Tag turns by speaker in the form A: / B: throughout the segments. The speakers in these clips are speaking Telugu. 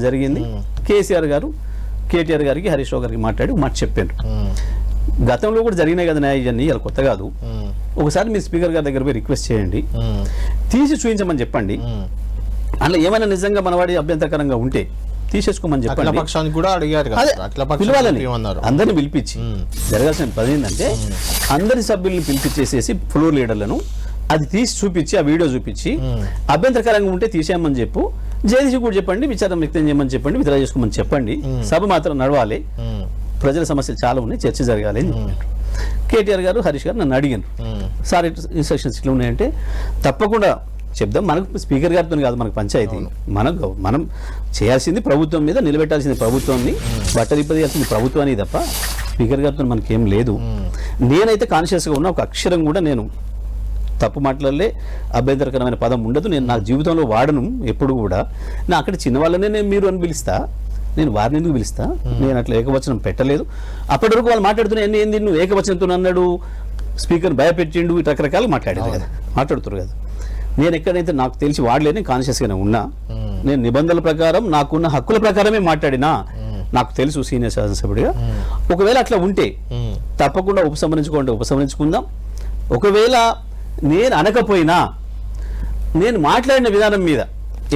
A: జరిగింది. కేసీఆర్ గారు కేటీఆర్ గారికి హరీష్ రావు గారికి మాట్లాడి మాట చెప్పారు. గతంలో కూడా జరిగినాయి కదా ఇవన్నీ, ఇలా కొత్త కాదు. ఒకసారి మీ స్పీకర్ గారి దగ్గర పోయి రిక్వెస్ట్ చేయండి, తీసి చూపించమని చెప్పండి. అట్లా ఏమైనా నిజంగా మనవాడి అభ్యంతరకరంగా ఉంటే తీసేసుకోమని చెప్పండి. పిలవాలని అందరిని పిలిపించి జరగాల్సిన పని ఏంటంటే అందరి సభ్యుల్ని పిలిపించేసేసి ఫ్లోర్ లీడర్లను అది తీసి చూపించి ఆ వీడియో చూపించి అభ్యంతరకరంగా ఉంటే తీసేయమని చెప్పు. జేడీసీ కూడా చెప్పండి, విచారం వ్యక్తం చేయమని చెప్పండి, విత్డ్రా చేసుకోమని చెప్పండి. సభ మాత్రం నడవాలి, ప్రజల సమస్యలు చాలా ఉన్నాయి, చర్చ జరగాలి అని చెప్పారు. కేటీఆర్ గారు హరీష్ గారు నన్ను అడిగాను, సార్ ఇన్స్ట్రక్షన్స్ ఇట్లా ఉన్నాయంటే తప్పకుండా చెప్దాం. మనకు స్పీకర్ గారితో కాదు మనకు పంచాయతీ, మనం చేయాల్సింది ప్రభుత్వం మీద నిలబెట్టాల్సింది ప్రభుత్వాన్ని, బట్టలిప్పదీయాల్సింది ప్రభుత్వాన్ని తప్ప స్పీకర్ గారితో మనకేం లేదు. నేనైతే కాన్షియస్గా ఉన్నా, ఒక అక్షరం కూడా నేను తప్పు మాటలే అభ్యంతరకరమైన పదం ఉండదు. నేను నా జీవితంలో వాడను ఎప్పుడు కూడా. నా అక్కడ చిన్నవాళ్ళనే నేను మీరు అని పిలుస్తా, నేను వారిని ఎందుకు పిలుస్తా? నేను అట్లా ఏకవచనం పెట్టలేదు. అప్పటి వరకు వాళ్ళు మాట్లాడుతున్నా ఏంది నువ్వు ఏకవచనంతో అన్నాడు, స్పీకర్ భయపెట్టిండు, రకరకాలు మాట్లాడారు కదా, మాట్లాడుతున్నారు కదా. నేను ఎక్కడైతే నాకు తెలిసి వాడలేని కాన్షియస్గానే ఉన్నా. నేను నిబంధనల ప్రకారం నాకున్న హక్కుల ప్రకారమే మాట్లాడినా. నాకు తెలుసు సీనియర్ శాసనసభ్యుడిగా. ఒకవేళ అట్లా ఉంటే తప్పకుండా ఉపసంహరించుకుందాం. ఒకవేళ నేను అనకపోయినా నేను మాట్లాడిన విధానం మీద,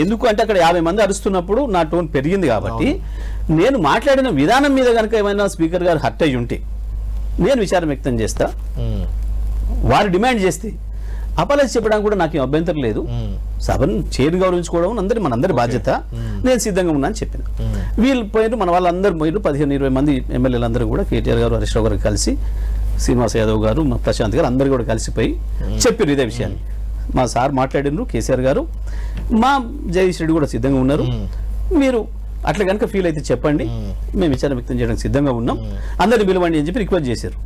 A: ఎందుకు అంటే అక్కడ 50 మంది అరుస్తున్నప్పుడు నా టోన్ పెరిగింది కాబట్టి, నేను మాట్లాడిన విధానం మీద కనుక ఏమైనా స్పీకర్ గారు హర్ట్ అయ్యి ఉంటే నేను విచారం వ్యక్తం చేస్తా. వారు డిమాండ్ చేస్తే అపాలజీ చెప్పడానికి కూడా నాకు అభ్యంతరం లేదు. సభను చేరు గౌరవించుకోవడం మనందరి బాధ్యత. నేను సిద్ధంగా ఉన్నా అని చెప్పిన. వీళ్ళు పోయిన మన వాళ్ళందరూ పోయిన 15-20 మంది ఎమ్మెల్యేలందరూ కూడా కేటీఆర్ గారు హరీష్ రావు గారు కలిసి, శ్రీనివాస్ యాదవ్ గారు, ప్రశాంత్ గారు అందరు కూడా కలిసిపోయి చెప్పారు ఇదే విషయాన్ని. మా సార్ మాట్లాడినారు, కేసీఆర్ గారు, మా జగదీష్ రెడ్డి కూడా సిద్ధంగా ఉన్నారు. మీరు అట్లా కనుక ఫీల్ అయితే చెప్పండి, మేము విచారణ వ్యక్తం చేయడానికి సిద్ధంగా ఉన్నాం, అందరిని పిలవండి అని చెప్పి రిక్వెస్ట్ చేశారు.